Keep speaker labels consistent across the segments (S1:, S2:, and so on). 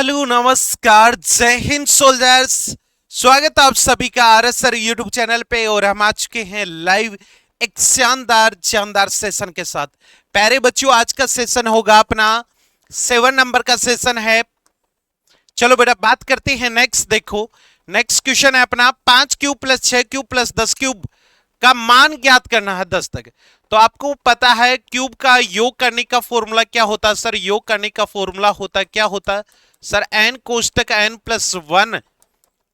S1: Hello नमस्कार जय Hind soldiers. स्वागत है आप सभी का आरएस सर यूट्यूब चैनल पे। और हम आ चुके हैं लाइव एक शानदार सेशन के साथ। प्यारे बच्चों, आज का सेशन होगा अपना 7 नंबर का सेशन है। चलो बेटा बात करते हैं नेक्स्ट। देखो नेक्स्ट क्वेश्चन है अपना 5 cube plus 6 cube plus 10 cube का मान ज्ञात करना है 10 तक। तो आपको पता है क्यूब का योग करने का फॉर्मूला क्या होता है सर? योग करने का फॉर्मूला होता क्या होता है sir? n कोष्टक n plus 1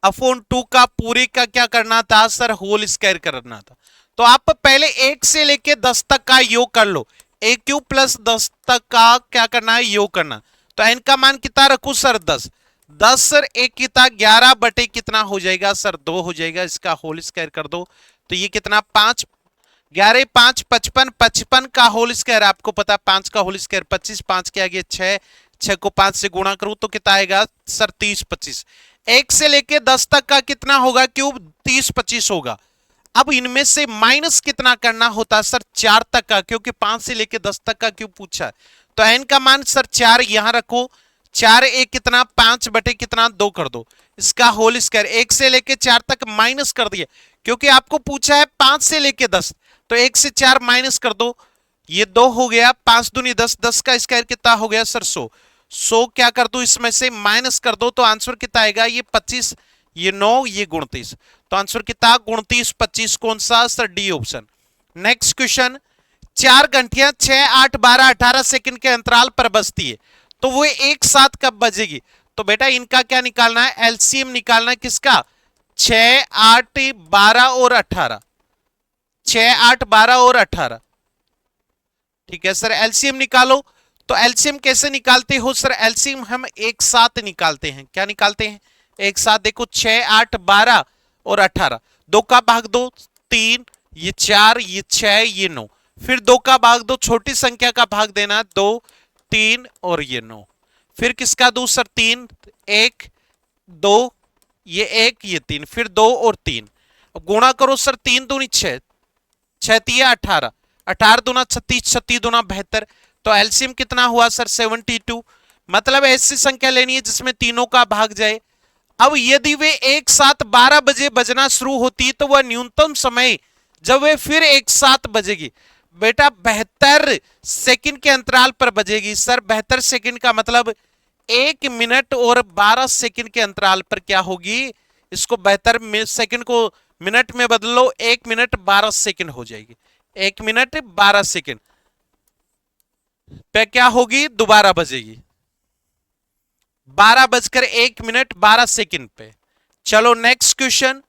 S1: upon 2 का पूरे का क्या करना था सर? होल स्क्वायर करना था। तो आप पहले 1 से लेके 10 तक का योग कर लो। a क्यूब प्लस 10 तक का क्या करना है? योग करना। तो n का मान कितना रखू सर? 10। 10 सर 1 कितना 11 बटे कितना हो जाएगा सर? 2 हो जाएगा। इसका होल स्क्वायर कर दो तो ये कितना 5 11 5 55 55 का होल स्क्वायर आपको पता 5 का होल स्क्वायर 25 5 के आगे 6 6 को 5 से गुणा करूं तो कितना आएगा सर? 30 25। 1 से लेके 10 तक का कितना होगा क्यूब? 30 25 होगा। अब इनमें से माइनस कितना करना होता सर? 4 तक का, क्योंकि 5 से लेके 10 तक का क्यूब पूछा है। तो n का मान सर 4 यहां रखो। 4 1 कितना 5 बटे कितना 2 कर दो। इसका होल स्क्वायर 1 से लेके 4 तक माइनस कर दिया, क्योंकि आपको पूछा है 5 से लेके 10। तो 1 से 4 माइनस कर दो, ये 2 हो गया। 5 दूनी 10, 10 का स्क्वायर कितना हो गया सर? 100। 100 क्या कर दो इसमें से माइनस कर दो तो आंसर कितना आएगा? ये 25, ये 9, ये 29। तो आंसर कितना 29 25। कौन सा sir? D option. Next question 4 घंटियां 6 8 12 18 सेकंड के अंतराल पर बजती है, तो वो एक साथ कब बजेगी? तो बेटा इनका क्या निकालना है? एलसीएम निकालना है। किसका? 6 8 12 और 18। 6 8 12 और 18। ठीक है सर, एलसीएम निकालो। तो एलसीएम कैसे निकालते हो सर? एलसीएम हम एक साथ निकालते हैं। क्या निकालते हैं? एक साथ। देखो 6 8 12 और 18, 2 का भाग दो 3, ये 4, ये 6, ये 9। फिर 2 का भाग दो, छोटी संख्या का भाग देना 2 3 और ये 9। फिर किसका दो सर? 3 1 2, ये 1 ये 3, फिर 2 और 3। अब गुणा करो सर। 3 दूनी 6, 6 तिया 18, 18 दूना 36, 36 दूना 72। तो एलसीएम कितना हुआ सर? 72। मतलब ऐसी संख्या लेनी है जिसमें तीनों का भाग जाए। अब यदि वे एक साथ 12 बजे बजना शुरू होती तो वह न्यूनतम समय जब वे फिर एक साथ बजेगी बेटा 72 सेकंड के अंतराल पर बजेगी। सर 72 सेकंड का मतलब 1 मिनट और 12 सेकंड के अंतराल पर क्या होगी? इसको 72 सेकंड को मिनट में बदलो, 1 मिनट 12 सेकंड हो जाएगी। 1 मिनट 12 सेकंड पे क्या होगी? दोबारा बजेगी 12 बजकर 1 मिनट 12 सेकंड पे। चलो नेक्स्ट क्वेश्चन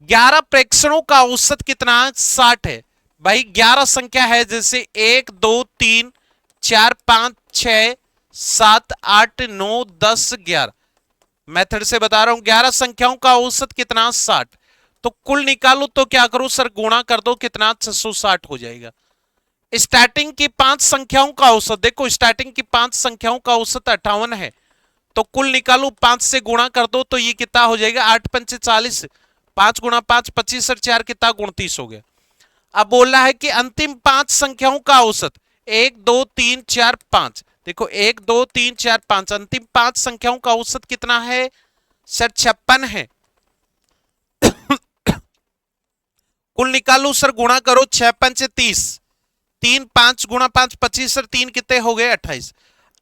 S1: 11 प्रेक्षणों का औसत कितना? 60 है। भाई 11 संख्या है, जैसे 1 2 3 4 5 6 7 8 9 10 11। मेथड से बता रहा हूं 11 संख्याओं का औसत कितना? 60। तो कुल निकालो तो क्या करो सर? गुणा कर दो, कितना 660 हो जाएगा। स्टार्टिंग की 5 संख्याओं का औसत देखो, स्टार्टिंग की 5 संख्याओं का औसत 58 है। तो कुल निकालो 5 से गुणा कर दो तो ये कितना हो जाएगा? 8 पंचे 40, 5 गुणा 5 25 और 4 कितना 29 हो गया। अब बोल रहा है कि अंतिम 5 संख्याओं का औसत 1 2 3 4 5। देखो 1 2 3 4 5, अंतिम 5 संख्याओं का औसत कितना है सर? 56 है। कुल निकालो सर, गुणा करो 6 पंचे 30, 3 5 गुणा 5 25 सर 3 कितने हो गए? 28।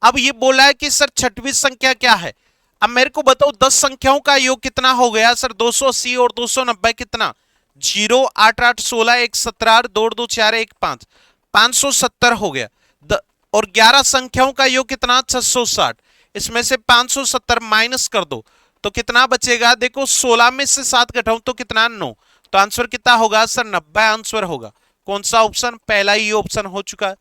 S1: अब ये बोला है कि सर छठवीं संख्या क्या है? अब मेरे को बताओ 10 संख्याओं का योग कितना हो गया सर? 280 और 290 कितना? 0 8 8 16 1 17 2 2 4 1 5, 570 हो गया। और 11 संख्याओं का योग कितना? 660। इसमें से 570 माइनस कर दो तो कितना बचेगा? देखो 16 में से 7 घटाऊं तो कितना? 9। तो आंसर कितना होगा सर? 90 आंसर होगा। कौन सा ऑप्शन? पहला ही ऑप्शन हो चुका है।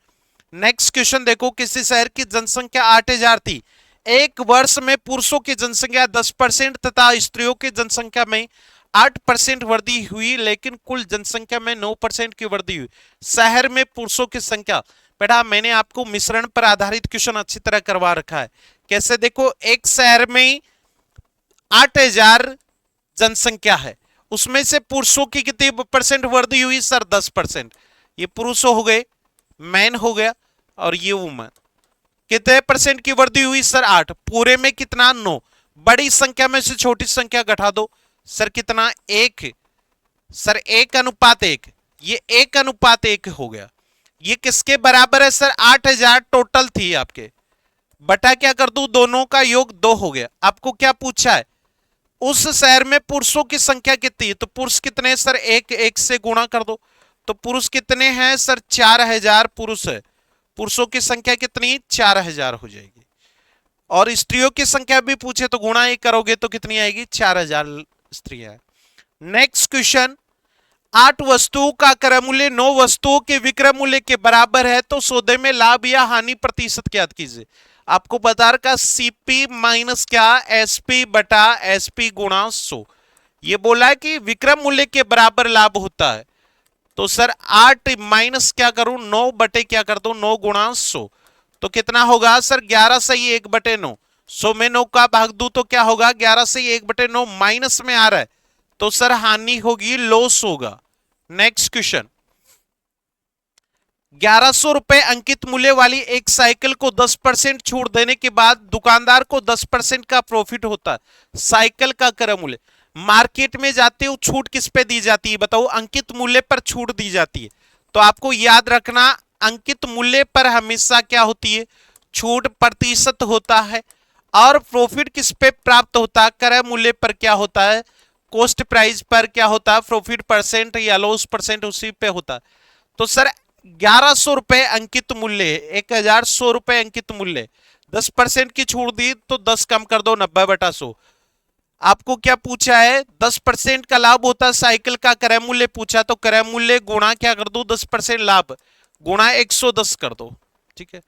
S1: नेक्स्ट क्वेश्चन देखो किसी शहर की जनसंख्या 8000 थी। एक वर्ष में पुरुषों की जनसंख्या 10% तथा स्त्रियों की जनसंख्या में 8% वृद्धि हुई, लेकिन कुल जनसंख्या में 9% की वृद्धि हुई। शहर में पुरुषों की संख्या बेटा मैंने आपको मिश्रण पर आधारित क्वेश्चन अच्छी तरह करवा रखा है। कैसे? देखो एक शहर में 8000 जनसंख्या है, उसमें से पुरुषों की कितनी परसेंट वृद्धि हुई सर? 10%। ये पुरुष हो गए, मैन हो गया, और ये वुमन। कितने परसेंट की वृद्धि हुई सर 8, पूरे में कितना 9, बड़ी संख्या में से छोटी संख्या घटा दो सर कितना 1, सर 1:1, ये 1:1 हो गया। ये किसके बराबर है सर 8000 टोटल थी आपके, बटा क्या कर दूं दोनों का योग 2 हो गया। आपको क्या पूछा है उस शहर में पुरुषों की संख्या कितनी है, तो पुरुष कितने हैं सर 1 से गुणा कर दो, तो पुरुष कितने हैं सर 4000 पुरुष है, पुरुषों की संख्या कितनी 4000 हो जाएगी। और स्त्रियों की संख्या भी पूछे तो गुणा 1 करोगे तो कितनी आएगी 4000 स्त्रियां। नेक्स्ट क्वेश्चन, 8 वस्तुओं का क्रय मूल्य 9 वस्तुओं के विक्रय मूल्य के बराबर है तो सौदे में लाभ या हानि प्रतिशत ज्ञात कीजिए। आपको बता रखा सीपी माइनस क्या एसपी बटा एसपी गुणा 100। ये बोला है कि विक्रय मूल्य के बराबर लाभ होता है, तो सर 8 माइनस क्या करूं 9 बटे क्या कर दो 9 गुणा 100, तो कितना होगा सर 11 से 1/9, 100 में 9 का भाग दू तो क्या होगा 11 से 1/9 माइनस में आ रहा है, तो सर हानि होगी लॉस होगा। नेक्स्ट क्वेश्चन, 1100 रुपए अंकित मूल्य वाली एक साइकिल को 10% छूट देने के बाद दुकानदार को 10% का प्रॉफिट होता है। साइकिल का क्रय मूल्य, मार्केट में जाते हो छूट किस पे दी जाती है बताओ, अंकित मूल्य पर छूट दी जाती है। तो आपको याद रखना अंकित मूल्य पर हमेशा क्या होती है छूट प्रतिशत होता है, और प्रॉफिट किस पे प्राप्त होता है क्रय मूल्य पर क्या होता है कॉस्ट प्राइस पर क्या होता है प्रॉफिट परसेंट या लॉस परसेंट उसी पे होता है। तो सर 1100 रुपए अंकित मूल्य, 1100 रुपए अंकित मूल्य, 10% की छूट दी तो 10 कम कर दो 90/100। आपको क्या पूछा है 10% का लाभ होता है साइकिल का क्रय मूल्य पूछा, तो क्रय मूल्य गुणा क्या कर दो 10% लाभ गुणा 110 कर दो, ठीक है।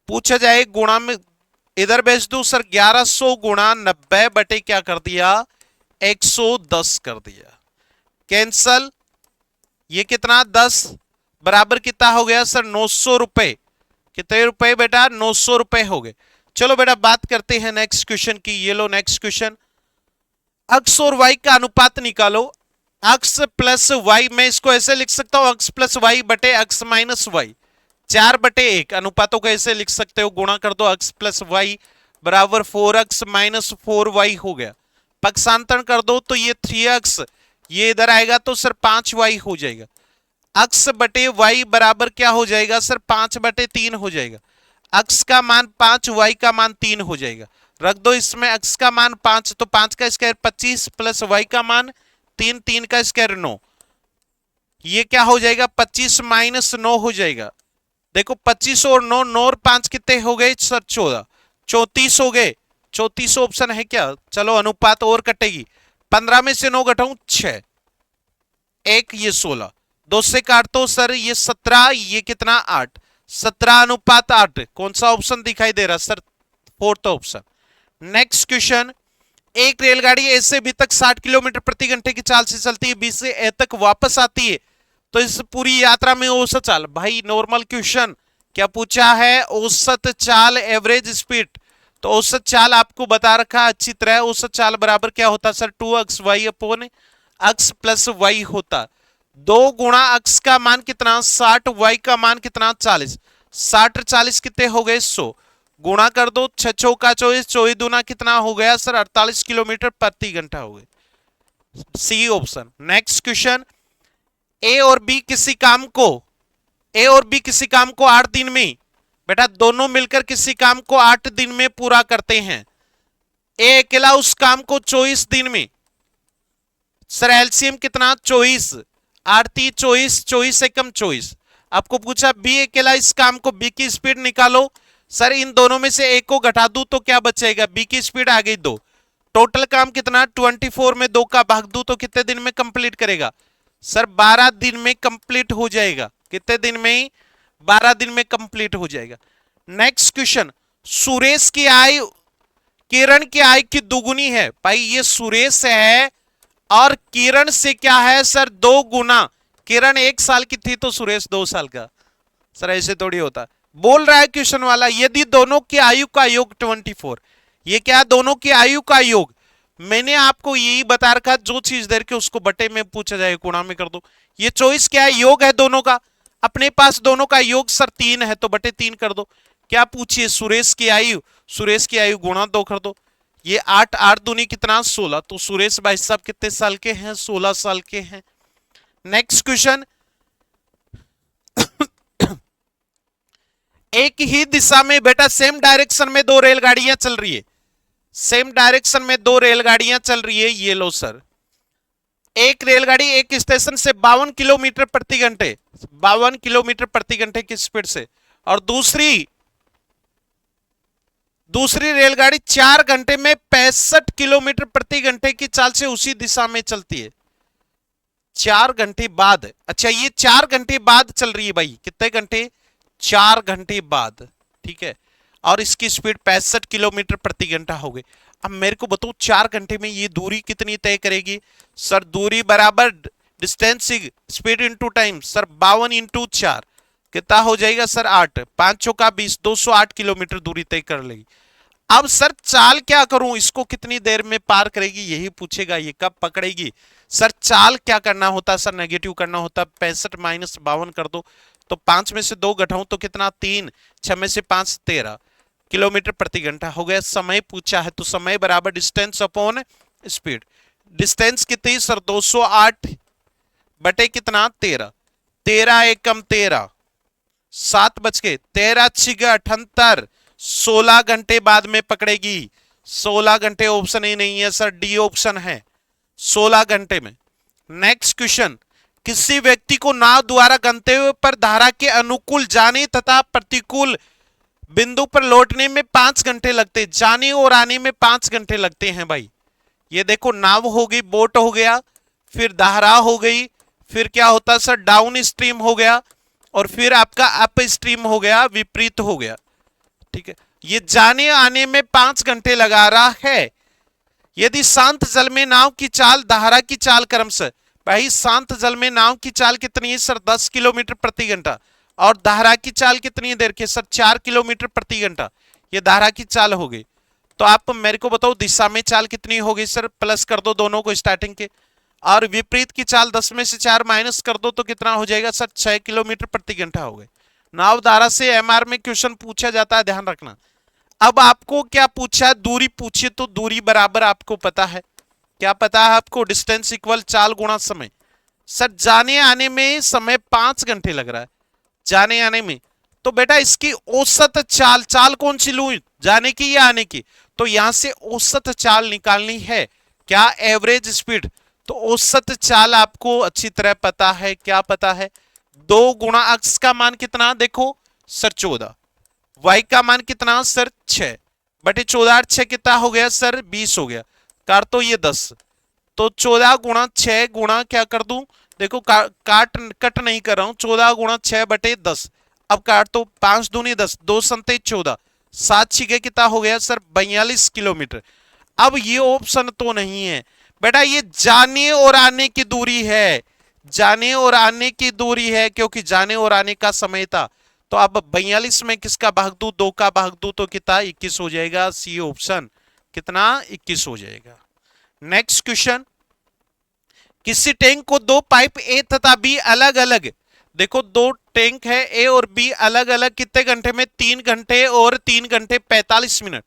S1: पूछा जाए गुणा में इधर भेज दू सर 1100 गुणा 90 बटे क्या कर दिया 110 कर दिया, कैंसल, ये कितना 10 बराबर कितना हो गया सर 900 रुपए, कितने रुपए बेटा 900 रुपए हो गए। चलो बेटा बात करते हैं नेक्स्ट क्वेश्चन की, ये लो नेक्स्ट क्वेश्चन, अक्स और वाई का अनुपात निकालो। अक्स प्लस वाई, मैं इसको ऐसे लिख सकता हूं अक्स प्लस वाई बटे अक्स माइनस वाई, 4/1 अनुपातों को ऐसे लिख सकते हो, गुणा कर दो अक्स प्लस वाई बराबर 4x माइनस 4y हो गया, पक्षांतरण कर दो तो ये 3x, ये इधर आएगा तो सर 5y हो जाएगा, अक्स बटे वाई बराबर क्या हो जाएगा सर 5/3 हो जाएगा, अक्स का मान 5 वाई का मान 3 हो जाएगा, रख दो इसमें अक्स का मान 5 तो 5 का स्क्वायर 25 प्लस वाई का मान 3, 3 का स्क्वायर 9, ये क्या हो जाएगा 25 माइनस 9 हो जाएगा। देखो 25 और 9, 9 और 5 कितने हो गए सर 14, 34 हो गए, 34 ऑप्शन है क्या। चलो अनुपात और कटेगी, 15 में से 9 घटाऊं 6, 1 ये 16, 2 से काट तो सर ये 17, ये कितना 8, 17:8, कौन सा ऑप्शन दिखाई दे रहा sir 4th option. Next question, एक रेलगाड़ी ए से बी तक 60 किलोमीटर प्रति घंटे की चाल से चलती है, बी से ए तक वापस आती है, तो इस पूरी यात्रा में औसत चाल, भाई नॉर्मल क्वेश्चन क्या पूछा है औसत चाल एवरेज स्पीड, तो औसत चाल आपको बता रखा अच्छी तरह, औसत चाल बराबर क्या होता sir 2xy upon x plus y होता, 2 गुणा x का मान कितना 60, y का मान कितना 40, 60 और 40 कितने हो गए 100, गुणा कर दो 6 चौका 24, 24 दूना कितना हो गया सर 48 किलोमीटर प्रति घंटा हो गए, सी ऑप्शन। नेक्स्ट क्वेश्चन, ए और बी किसी काम को 8 दिन में, बेटा दोनों मिलकर किसी काम को 8 दिन में पूरा करते हैं, ए अकेला उस काम को 24 दिन में, सर एलसीएम कितना 24, 8 3 24, 24 एकम 24। आपको पूछा बी अकेला इस काम को, बी की स्पीड निकालो, सर इन दोनों में से एक को घटा दूं तो क्या बचेगा, बी की स्पीड आ गई 2, टोटल काम कितना 24 में 2 का भाग दूं तो कितने दिन में कंप्लीट करेगा सर 12 दिन में कंप्लीट हो जाएगा, कितने दिन में 12 दिन में कंप्लीट हो जाएगा। नेक्स्ट क्वेश्चन, सुरेश की आय किरण की आय की दुगुनी है, भाई ये सुरेश है और किरण से क्या है सर 2 गुना, किरण 1 साल की थी तो सुरेश 2 साल का, सर ऐसे थोड़ी होता, बोल रहा है क्वेश्चन वाला यदि दोनों की आयु का योग 24, ये क्या दोनों की आयु का योग, मैंने आपको यही बता रखा जो चीज दे के उसको बटे में पूछा जाए गुणा में कर दो, ये 24 क्या है योग है दोनों का, अपने पास दोनों का योग सर 3 है तो बटे 3 कर दो, क्या पूछिए, सुरेश की आयु, सुरेश की आयु गुणा 2 कर दो, ये 8, 8 दूनी कितना 16, तो सुरेश भाई साहब कितने साल के हैं, 16 साल के हैं। नेक्स्ट क्वेश्चन, एक ही दिशा में बेटा सेम डायरेक्शन में दो रेलगाड़ियां चल रही है, सेम डायरेक्शन में दो रेलगाड़ियां चल रही है, ये लो सर, एक रेलगाड़ी एक स्टेशन से 52 किलोमीटर प्रति घंटे, 52 किलोमीटर प्रति घंटे की स्पीड से, और दूसरी रेलगाड़ी 4 घंटे में 65 किलोमीटर प्रति घंटे की चाल से उसी दिशा में चलती है, 4 घंटे बाद। अच्छा ये 4 घंटे बाद चल रही है भाई, कितने घंटे, 4 घंटे बाद, ठीक है, और इसकी स्पीड 65 किलोमीटर प्रति घंटा हो गई। अब मेरे को बताओ 4 घंटे में ये दूरी कितनी तय करेगी, सर दूरी बराबर distance speed into time, sir 52 into 4 कितना हो जाएगा सर 8, 5 चौका 20, 208 किलोमीटर दूरी तय कर लेगी। अब सर चाल क्या करूं, इसको कितनी देर में पार करेगी यही पूछेगा, ये कब पकड़ेगी। सर चाल क्या करना होता है सर, नेगेटिव करना होता है, 65 माइनस 52 कर दो, तो 5 में से 2 घटाऊं तो कितना 3, 6 में से 5 13 किलोमीटर प्रति घंटा हो गया। समय पूछा है तो समय बराबर डिस्टेंस अपॉन स्पीड, डिस्टेंस कितनी सर 208 बटे कितना 13, 13 एकम 13, 7 बज के 13 छिगा 78, 16 घंटे बाद में पकड़ेगी, 16 घंटे ऑप्शन ही नहीं है सर, डी ऑप्शन है 16 घंटे में। नेक्स्ट क्वेश्चन, किसी व्यक्ति को नाव द्वारा गंतव्य पर धारा के अनुकूल जाने तथा प्रतिकूल बिंदु पर लौटने में 5 घंटे लगते, जाने और आने में 5 घंटे लगते हैं भाई। ये देखो नाव हो गई, बोट हो गया, फिर धारा हो गई, फिर क्या होता है सर डाउन स्ट्रीम हो गया, और फिर आपका अप स्ट्रीम हो गया, विपरीत हो गया, ठीक है। ये जाने आने में 5 घंटे लगा रहा है। यदि शांत जल में नाव की चाल धारा की चाल क्रम से, भाई शांत जल में नाव की चाल कितनी है सर 10 किलोमीटर प्रति घंटा, और धारा की चाल कितनी देर के सर 4 किलोमीटर प्रति घंटा, ये धारा की चाल हो गई। तो आप मेरे को बताओ दिशा में चाल कितनी होगी सर, प्लस कर दो दोनों को स्टार्टिंग के, और विपरीत की चाल 10 में से 4 माइनस कर दो तो कितना हो जाएगा सर 6 किलोमीटर प्रति घंटा हो गए। नाव धारा से एमआर में क्वेश्चन पूछा जाता है, ध्यान रखना। अब आपको क्या पूछा है, दूरी पूछिए, तो दूरी बराबर आपको पता है, क्या पता है आपको, डिस्टेंस इक्वल चाल गुणा समय। सर जाने आने में समय 5 घंटे लग रहा है, जाने आने में, तो बेटा इसकी औसत चाल, चाल कौन सी लूं, जाने की या आने की, तो यहां से औसत चाल निकालनी है, क्या एवरेज स्पीड, तो औसत चाल आपको अच्छी तरह पता है, क्या पता है 2 गुणा अक्स का मान कितना देखो सर 14, वाई का मान कितना सर 6 बटे 14, 6 कितना हो गया सर 20 हो गया, काट तो ये 10, तो 14 गुणा 6 गुणा क्या कर दूं, देखो काट कट नहीं कर रहा हूं, 14 गुणा 6 बटे 10, अब काट तो 5 दूनी 10, 2 संते 14, 7 छिगे कितना हो गया सर 42 किलोमीटर। अब ये ऑप्शन तो नहीं है बेटा, ये जाने और आने की दूरी है, जाने और आने की दूरी है, क्योंकि जाने और आने का समय था। तो अब 42 में किसका भाग दू, 2 का भाग दू तो कितना 21 हो जाएगा, सी ऑप्शन कितना 21 हो जाएगा। नेक्स्ट क्वेश्चन, किसी टैंक को 2 पाइप ए तथा बी अलग अलग, देखो 2 टैंक है ए और बी अलग अलग कितने घंटे में, 3 घंटे और 3 घंटे 45 मिनट।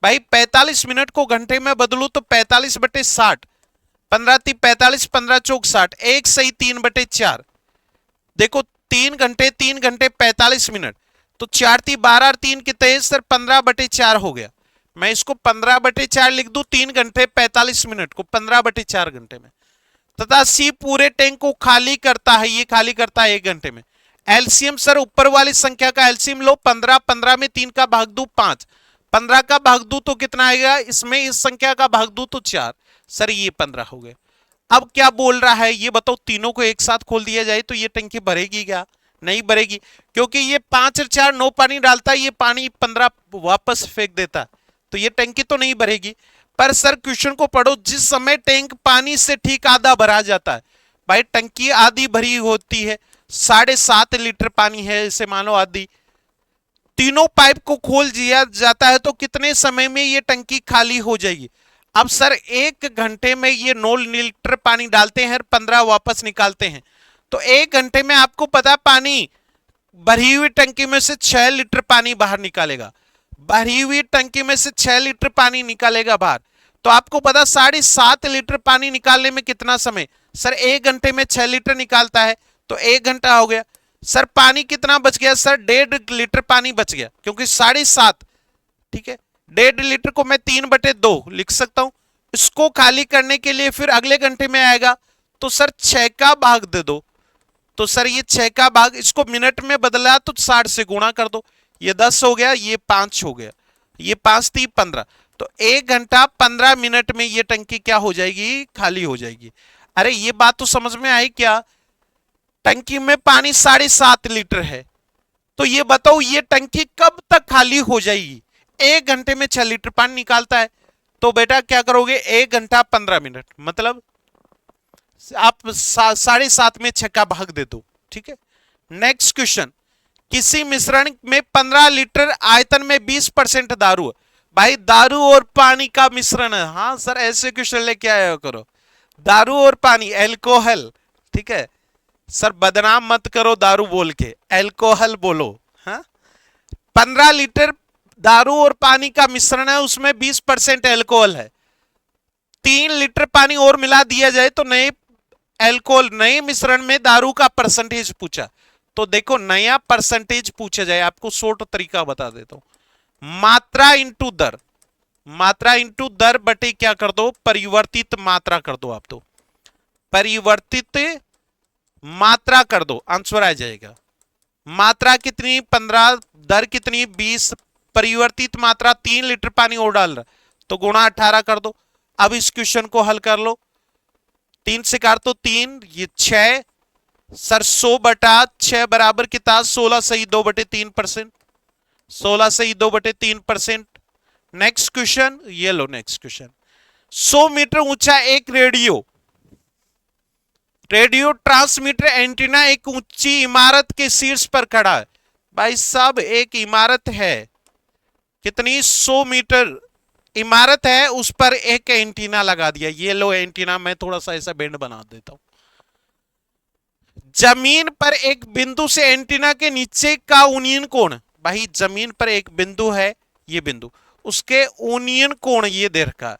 S1: भाई 45 मिनट को घंटे में बदलू तो 45 बटे 60, 15 × 45, 15 चौक 60, 1 सही 3 बटे 4, देखो 3 घंटे 3 घंटे 45 मिनट, तो 4 × 12 और 3 कितने सर 15 बटे 4 हो गया। मैं इसको 15 बटे 4 लिख दूं, 3 घंटे 45 मिनट को 15 बटे 4 घंटे में, तथा सी पूरे टैंक को खाली करता है, ये खाली करता है 1 घंटे में। एलसीएम सर ऊपर वाली संख्या का एलसीएम लो, 15, 15 में 3 का भाग दू 5, 15 का भाग दू तो कितना आएगा, इसमें इस संख्या का भाग दू तो 4, सर ये 15 हो गए। अब क्या बोल रहा है ये बताओ, तीनों को एक साथ खोल दिया जाए तो ये टंकी भरेगी क्या, नहीं भरेगी, क्योंकि ये 5 और 4 9 पानी डालता है, ये पानी 15 वापस फेंक देता, तो ये टंकी तो नहीं भरेगी। पर सर क्वेश्चन को पढ़ो, जिस समय टैंक पानी से ठीक आधा भरा जाता है, भाई टंकी आधी भरी होती है, 7.5 लीटर पानी है इसे मानो आधी, तीनों पाइप को खोल दिया जाता है तो कितने समय में ये टंकी खाली हो जाएगी। अब सर 1 घंटे में ये 9 लीटर पानी डालते हैं, 15 वापस निकालते हैं, तो 1 घंटे में आपको पता पानी भरी हुई टंकी में से 6 लीटर पानी बाहर निकालेगा, भरी हुई टंकी में से 6 लीटर पानी निकालेगा बाहर, तो आपको पता 7.5 लीटर पानी निकालने में कितना समय? सर 1 घंटे में 6 लीटर निकालता है तो 1 घंटा हो गया। सर पानी कितना बच गया? सर 1.5 लीटर पानी बच गया, क्योंकि 7.5, ठीक है, 1.5 लीटर को मैं 3/2 लिख सकता हूं। इसको खाली करने के लिए फिर अगले घंटे में आएगा, तो सर 6 का भाग दे दो, तो सर ये 6 का भाग, इसको मिनट में बदला तो 60 से गुणा कर दो, ये 10 हो गया, ये 5 हो गया, ये 5 3 15, तो 1 घंटा 15 मिनट में ये टंकी क्या हो जाएगी? खाली हो जाएगी। अरे ये बात तो समझ में आई क्या? टंकी में पानी 7.5 लीटर है, तो ये बताओ ये टंकी कब तक खाली हो जाएगी? 1 घंटे में 6 लीटर पानी निकालता है, तो बेटा क्या करोगे? 1 घंटा 15 मिनट, मतलब आप 7.5 में 6 का भाग दे दो, ठीक है। नेक्स्ट क्वेश्चन, किसी मिश्रण में 15 लीटर आयतन में 20% दारू है। भाई दारू और पानी का मिश्रण है, हाँ सर ऐसे क्वेश्चन लेके आया करो, दारू और पानी, एल्कोहल, ठीक है सर, बदनाम मत करो दारू बोल के, एल्कोहल बोलो। हाँ 15 लीटर दारू और पानी का मिश्रण है, उसमें 20% एल्कोहल है, 3 लीटर पानी और मिला दिया जाए तो नए एल्कोहल, नए मिश्रण में दारू का परसेंटेज पूछा, तो देखो नया परसेंटेज पूछा जाए, आपको शॉर्ट तरीका बता देता हूं, मात्रा इंटू दर, मात्रा इंटू दर बटे क्या कर दो? परिवर्तित मात्रा कर दो, आप तो परिवर्तित मात्रा कर दो, आंसर आ जाएगा। मात्रा कितनी? 15, दर कितनी? 20, परिवर्तित मात्रा 3 लीटर पानी और डाल रहा, तो गुणा 18 कर दो। अब इस क्वेश्चन को हल कर लो, 3 से काट तो 3, ये 6, सर 100/6 बराबर कितना? 16 सही 2/3%, 16 सही 2/3%। नेक्स्ट क्वेश्चन, ये लो नेक्स्ट क्वेश्चन, 100 मीटर ऊंचा एक रेडियो रेडियो ट्रांसमीटर एंटीना एक ऊंची इमारत के शीर्ष पर खड़ा है। भाई साहब एक इमारत है, कितनी? 100 मीटर इमारत है, उस पर एक एंटीना लगा दिया, ये लो एंटीना, मैं थोड़ा सा ऐसा बेंड बना देता हूं। जमीन पर एक बिंदु से एंटीना के नीचे का यूनियन कोण, भाई जमीन पर एक बिंदु है, ये बिंदु, उसके यूनियन कोण ये दे रखा,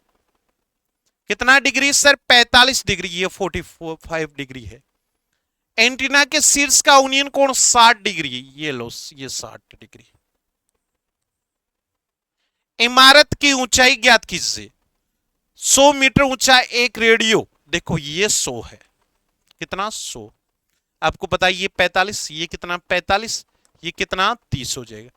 S1: कितना डिग्री? सर 45 डिग्री, ये 45 डिग्री है। एंटीना के शीर्ष का यूनियन कोण 60 डिग्री, ये लो ये 60 डिग्री। इमारत की ऊंचाई ज्ञात कीजिए। 100 मीटर ऊंचा एक रेडियो, देखो ये 100 है, कितना? 100, आपको पता है ये 45, ये कितना? 45, ये कितना? 30 हो जाएगा।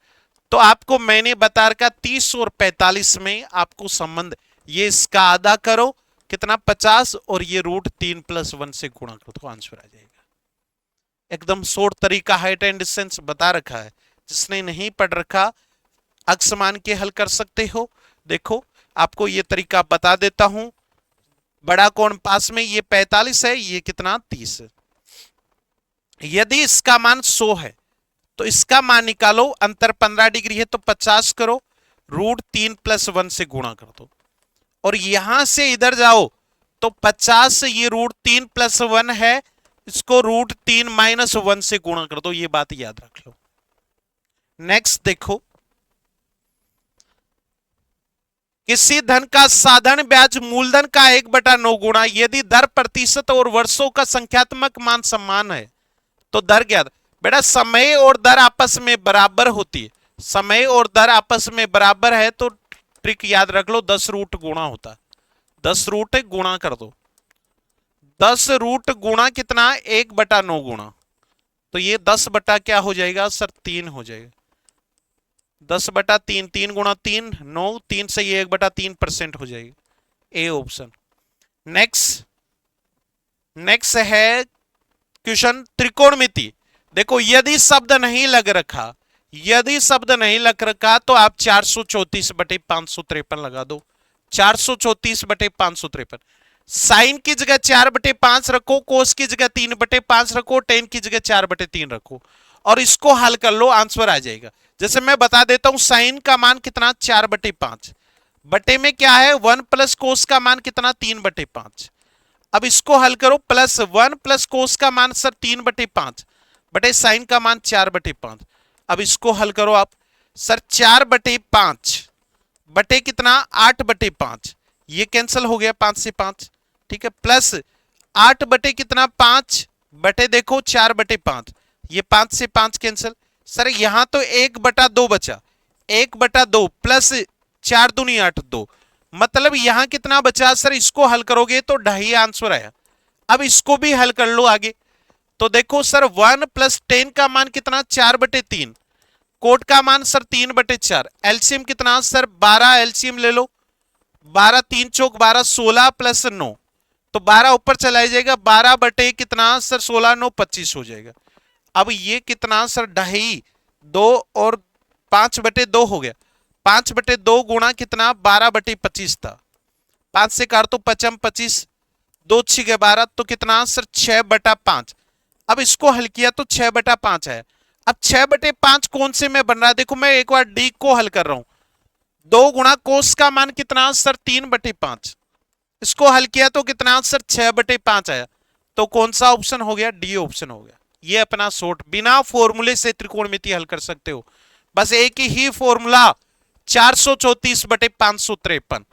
S1: तो आपको मैंने बता रखा 30 और 45 में आपको संबंध, ये इसका आधा करो, कितना? 50, और ये √3 + 1 से गुणा करो, तो आंसर आ जाएगा। एकदम शॉर्ट तरीका, हाइट एंड डिस्टेंस बता रखा है, जिसने नहीं पढ़ रखा अक्स मान के हल कर सकते हो। देखो आपको ये तरीका बता देता हूं, बड़ा कोण पास में, ये 45 है, ये कितना? 30 है। यदि इसका मान 100 है तो इसका मान निकालो, अंतर 15 डिग्री है तो 50 करो, √3 + 1 से गुणा कर दो, और यहां से इधर जाओ तो 50, ये √3 + 1 है, इसको √3 - 1 से गुणा कर दो, ये बात याद रख लो। नेक्स्ट देखो, किसी धन का साधारण ब्याज मूलधन का 1/9 गुणा, यदि दर प्रतिशत और वर्षों का संख्यात्मक मान समान है तो दर ज्ञात। बेटा समय और दर आपस में बराबर होती है, समय और दर आपस में बराबर है तो ट्रिक याद रख लो, 10 रूट गुणा होता है, 10 रूट गुणा कर दो, 10 रूट गुणा कितना? 1/9 गुणा, तो ये 10 बटा क्या हो जाएगा? सर 3 हो जाएगा, 10/3, 3 गुणा 3 9, 3 से ये 1/3% हो जाएगी, ए ऑप्शन। नेक्स्ट है क्वेश्चन त्रिकोणमिति। देखो यदि शब्द नहीं लग रखा, यदि शब्द नहीं लग रखा तो आप 434/553 लगा दो, 434/553। साइन की जगह 4/5 रखो, कोस की जगह 3/5 रखो, टेन की जगह 4/3 रखो, और इसको हल कर लो, आंसर आ जाएगा। जैसे मैं बता देता हूं, साइन का मान कितना? 4/5, बटे में क्या है? 1 + कोस का मान कितना? 3/5। अब इसको हल करो, +1 + कोस का मान सर 3/5, बटे साइन का मान 4/5। अब इसको हल करो आप। सर 4/5 बटे कितना 8/5, ये कैंसिल हो गया 5 से 5, ठीक है। प्लस 8 बटे कितना 5 बटे देखो 4/5, ये 5 से 5 कैंसिल। सर यहां तो 1/2 बचा, 1/2 प्लस 4 दूनी 8 2, मतलब यहां कितना बचा सर, इसको हल करोगे तो 2.5 आंसर आया। अब इसको भी हल कर लो आगे। तो देखो सर 1 + 10 का मान कितना 4/3, कोट का मान सर 3/4, एलसीएम कितना सर 12, एलसीएम ले लो 12 3 चौक 12, 16 + 9, तो 12 ऊपर चला जाएगा, 12 बटे कितना सर 16 9 25 हो जाएगा। अब ये कितना सर 2.5 2 और 5/2 हो गया, 5/2 गुणा कितना 12/25 था, 5 से काट तो 5 25, 2 6 12, तो कितना सर 6/5। अब इसको हल किया तो 6/5 आया। अब 6/5 कौन से में बन रहा है, देखो मैं एक बार डी को हल कर रहा हूं। 2 गुणा कोस का मान कितना सर 3/5, इसको हल किया तो कितना सर 6/5 आया। तो कौन सा ऑप्शन हो गया, डी ऑप्शन हो गया। ये अपना शॉर्ट, बिना फॉर्मूले से त्रिकोणमिति हल कर सकते हो, बस एक ही फॉर्मूला 434/553।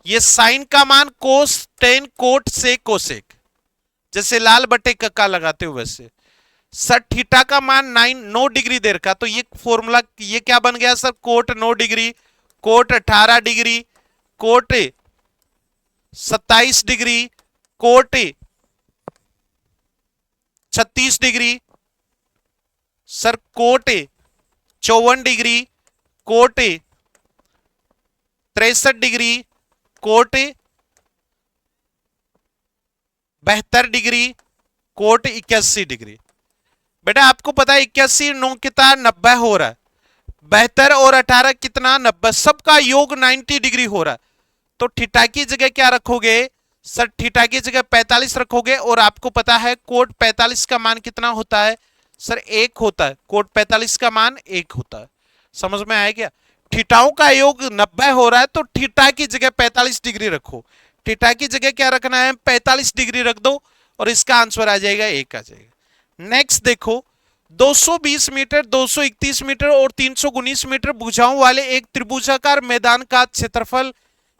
S1: ये साइन का मान कोस 10 कोट से कोसेक, जैसे लाल बटे कक्का लगाते हो वैसे। सर थीटा का मान 9 डिग्री दे रखा, तो ये फॉर्मूला ये क्या बन गया sir, cot 9 degree, cot 18 degree, cot 27 degree, cot 36 degree, sir cot 54 degree, cot 63 degree, cot 72 degree, cot 81 degree. बेटा आपको पता है 81 9 कितना 90 हो रहा है, 72 और 18 कितना 90, सबका योग 90 डिग्री हो रहा है। तो थीटा की जगह क्या रखोगे सर, थीटा की जगह 45 रखोगे, और आपको पता है कोट 45 का मान कितना होता है सर 1 होता है, कोट 45 का मान 1 होता है। समझ में आया क्या, थीटाओं का योग 90 हो रहा है, तो थीटा की जगह 45 डिग्री रखो, थीटा की जगह क्या रखना है 45 डिग्री रख दो, और इसका आंसर आ जाएगा 1 आ जाएगा। नेक्स्ट देखो 220 मीटर, 231 मीटर और 319 मीटर भुजाओं वाले एक त्रिभुजाकार मैदान का क्षेत्रफल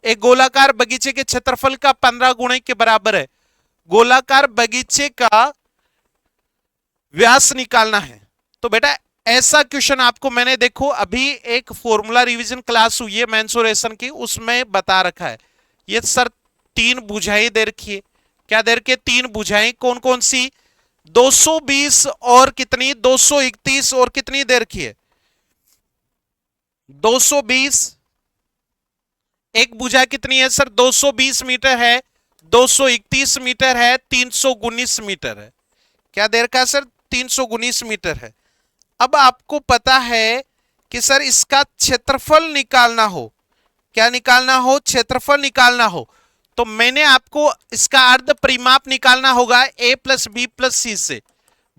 S1: एक गोलाकार बगीचे के क्षेत्रफल का 15 गुणे के बराबर है। गोलाकार बगीचे का व्यास निकालना है। तो बेटा ऐसा क्वेश्चन आपको मैंने देखो अभी एक फॉर्मूला रिवीजन क्लास हुई है मेंसुरेशन की, उसमें बता रखा है। ये सर 3 भुजाएं दे रखी है, क्या दे रखी है 3 भुजाएं, कौन कौन सी 220 और कितनी 231 और कितनी दे रखी है 220, एक भुजा कितनी है सर 220 मीटर है, 231 मीटर है, 319 मीटर है, क्या दे रखा है सर 319 मीटर है। अब आपको पता है कि सर इसका क्षेत्रफल निकालना हो, क्या निकालना हो क्षेत्रफल निकालना हो, तो मैंने आपको इसका अर्ध परिमाप निकालना होगा a + b + c से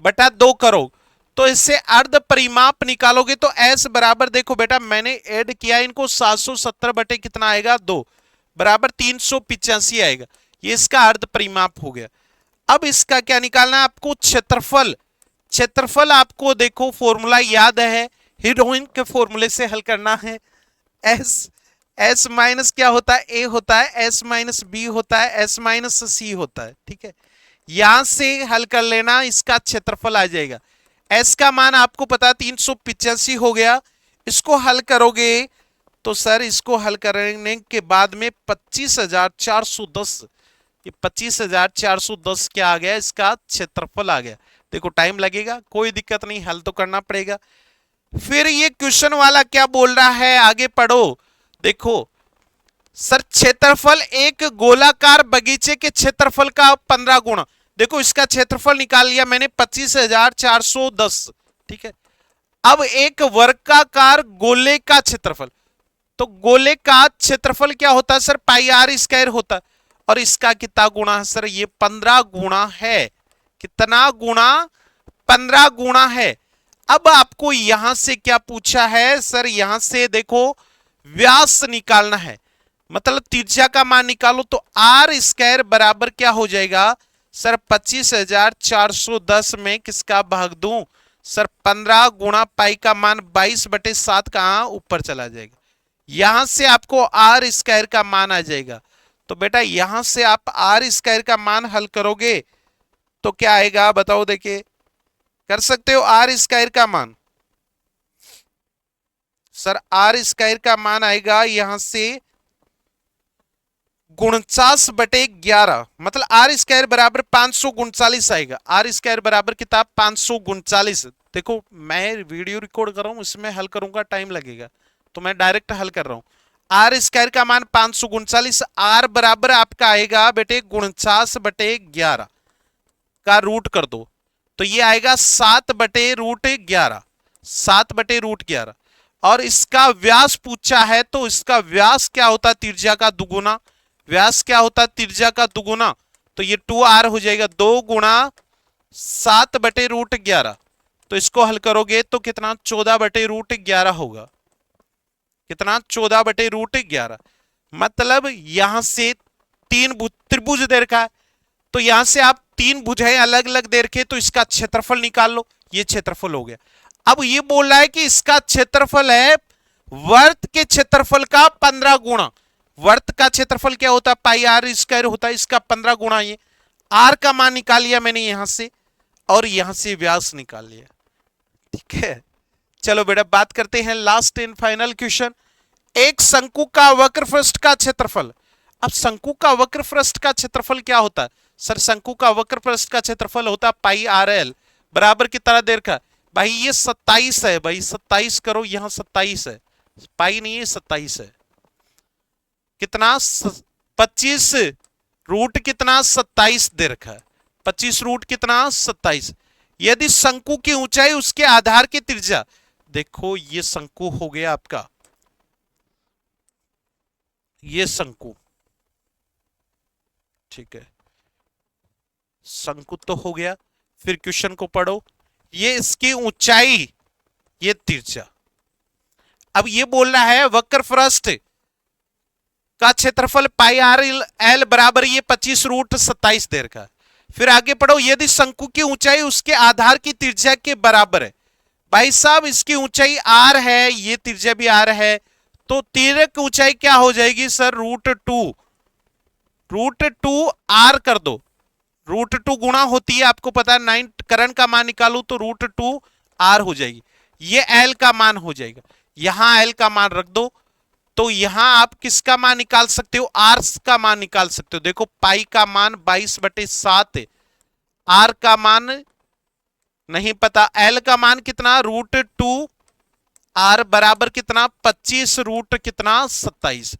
S1: बटा 2 करो, तो इससे अर्ध परिमाप निकालोगे तो s बराबर देखो बेटा मैंने ऐड किया इनको 770 बटे कितना आएगा 2 बराबर 385 आएगा, ये इसका अर्ध परिमाप हो गया। अब इसका क्या निकालना है आपको क्षेत्रफल, क्षेत्रफल आपको देखो फॉर्मूला याद है, हीरोइन के फॉर्मूले से हल करना है। एस माइनस क्या होता है ए होता है, एस माइनस बी होता है, एस माइनस सी होता है, ठीक है। यहां से हल कर लेना, इसका क्षेत्रफल आ जाएगा। एस का मान आपको पता 385 हो गया, इसको हल करोगे तो सर इसको हल करने के बाद में 25,410, ये 25,410 क्या आ गया इसका क्षेत्रफल आ गया। देखो टाइम लगेगा, कोई दिक्कत नहीं, हल तो करना पड़ेगा। फिर ये क्वेश्चन वाला क्या बोल रहा है, आगे पढ़ो। देखो सर क्षेत्रफल एक गोलाकार बगीचे के क्षेत्रफल का 15 गुना, देखो इसका क्षेत्रफल निकाल लिया मैंने 25,410, ठीक है। अब एक वर्गाकार गोले का क्षेत्रफल, तो गोले का क्षेत्रफल क्या होता है सर πr² होता है, और इसका कितना गुना है सर, ये 15 गुना है, कितना गुना 15 गुना है। अब आपको यहां से क्या पूछा है सर, यहां से देखो व्यास निकालना है, मतलब त्रिज्या का मान निकालो, तो r² बराबर क्या हो जाएगा सर 25,410 में किसका भाग दूं सर 15 गुणा पाई का मान 22/7 कहां ऊपर चला जाएगा, यहां से आपको आर स्क्वायर का मान आ जाएगा। तो बेटा यहां से आप आर स्क्वायर का मान हल करोगे तो क्या आएगा बताओ, देखिए कर सकते हो आर स्क्वायर का मान। सर आर स्क्वायर का मान आएगा यहां से 49/11, मतलब आर स्क्वायर बराबर 539 आएगा। आर स्क्वायर बराबर किताब 539। देखो मैं वीडियो रिकॉर्ड कर रहा हूं, इसमें हल करूंगा टाइम लगेगा, तो मैं डायरेक्ट हल कर रहा हूं। आर स्क्वायर का मान 539, आर बराबर आपका आएगा बेटे 49/11 का रूट कर दो, तो ये आएगा 7/√11, 7/√11। और इसका व्यास पूछा है, तो इसका व्यास क्या होता है त्रिज्या का दुगुना, व्यास क्या होता है त्रिज्या का दुगुना, तो ये 2r हो जाएगा, 2 गुणा 7/√11। तो इसको हल करोगे तो कितना 14/√11 होगा, कितना 14/√11। मतलब यहां से तीन त्रिभुज दे रखा है, तो यहां से आप तीन भुजाएं अलग अलग दे रखे, तो इसका क्षेत्रफल निकाल लो, ये क्षेत्रफल हो गया। अब ये बोल रहा है कि इसका क्षेत्रफल है वर्त के क्षेत्रफल का 15 गुणा। वर्त का क्षेत्रफल क्या होता है पाई आर स्क्वायर होता है, इसका 15 गुणा। ये आर का मान निकाल लिया मैंने यहां से, और यहां से व्यास निकाल लिया, ठीक है। चलो बेटा बात करते हैं लास्ट एंड फाइनल क्वेश्चन। एक शंकु का वक्रपृष्ठ का क्षेत्रफल। अब शंकु का वक्रपृष्ठ का क्षेत्रफल क्या होता है सर, शंकु का वक्रपृष्ठ का क्षेत्रफल होता है पाई आर एल बराबर कितना देर का, भाई ये 27 है, भाई 27 करो, यहां 27 है, पाई नहीं है 27 है, कितना 25 रूट कितना 27 दे रखा है, 25 रूट कितना 27। यदि शंकु की ऊंचाई उसके आधार की त्रिज्या, देखो ये शंकु हो गया आपका, ये शंकु, ठीक है, शंकु तो हो गया। फिर क्वेश्चन को पढ़ो, ये इसकी ऊंचाई, ये त्रिज्या। अब ये बोल रहा है वक्रपृष्ठ का क्षेत्रफल पाई आर एल बराबर ये 25√27 देर का। फिर आगे पढ़ो, यदि शंकु की ऊंचाई उसके आधार की त्रिज्या के बराबर है, भाई साहब इसकी ऊंचाई आर है, ये त्रिज्या भी आर है, तो तीर की ऊंचाई क्या हो जाएगी सर √2 आर कर दो, √2 गुणा होती है आपको पता है, 9 करंट का मान निकालू तो √2 आर हो जाएगी, ये एल का मान हो जाएगा। यहां एल का मान रख दो, तो यहां आप किसका मान निकाल सकते हो, आर का मान निकाल सकते हो। देखो पाई का मान 22/7, आर का मान नहीं पता, एल का मान कितना √2 आर बराबर कितना 25 रूट कितना 27।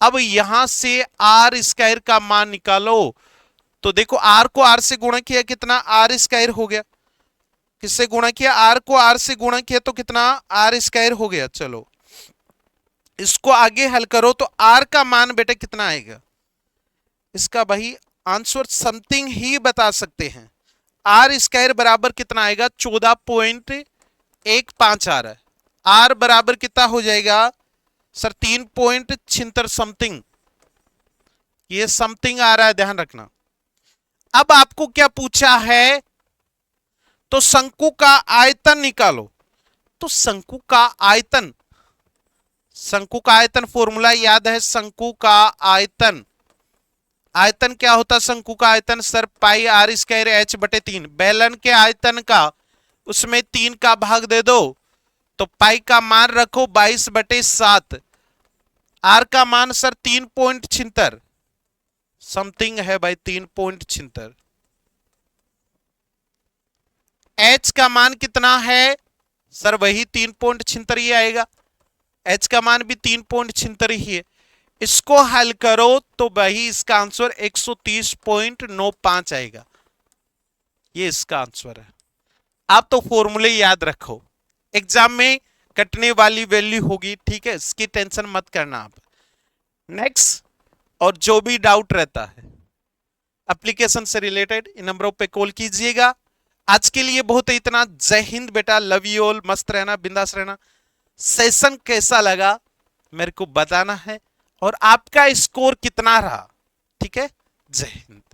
S1: अब यहां से आर स्क्वायर का मान निकालो, तो देखो आर को आर से गुणा किया कितना आर स्क्वायर हो गया, किससे गुणा किया आर को आर से गुणा किया तो कितना आर स्क्वायर हो गया। चलो इसको आगे हल करो, तो आर का मान बेटा कितना आएगा, इसका भाई आंसर समथिंग ही बता सकते हैं। आर स्क्वायर बराबर कितना आएगा 14.15 आ रहा है, आर बराबर कितना हो जाएगा सर 3.76 समथिंग, ये समथिंग आ रहा है ध्यान रखना। अब आपको क्या पूछा है, तो शंकु का आयतन निकालो, तो शंकु का आयतन, शंकु का आयतन फॉर्मूला याद है, शंकु का आयतन, आयतन क्या होता है शंकु का आयतन sir pi are square h/3, बेलन के आयतन का उसमें 3 का भाग दे दो, तो पाई का मान रखो 22/7, आर का मान सर 3.76 समथिंग है भाई 3.76, h का मान कितना है सर वही 3.76 ही आएगा, h का मान भी 3.76 ही है। इसको हल करो तो भाई इसका आंसर 130.95 आएगा, ये इसका आंसर है। आप तो फॉर्मूले याद रखो, एग्जाम में कटने वाली वैल्यू होगी, ठीक है, इसकी टेंशन मत करना आप। नेक्स्ट, और जो भी डाउट रहता है एप्लीकेशन से रिलेटेड इन नंबरों पे कॉल कीजिएगा। आज के लिए बहुत इतना, जय हिंद बेटा, लव यू ऑल, मस्त रहना, बिंदास रहना। सेशन कैसा लगा मेरे को बताना है, और आपका स्कोर कितना रहा, ठीक है, जय हिंद।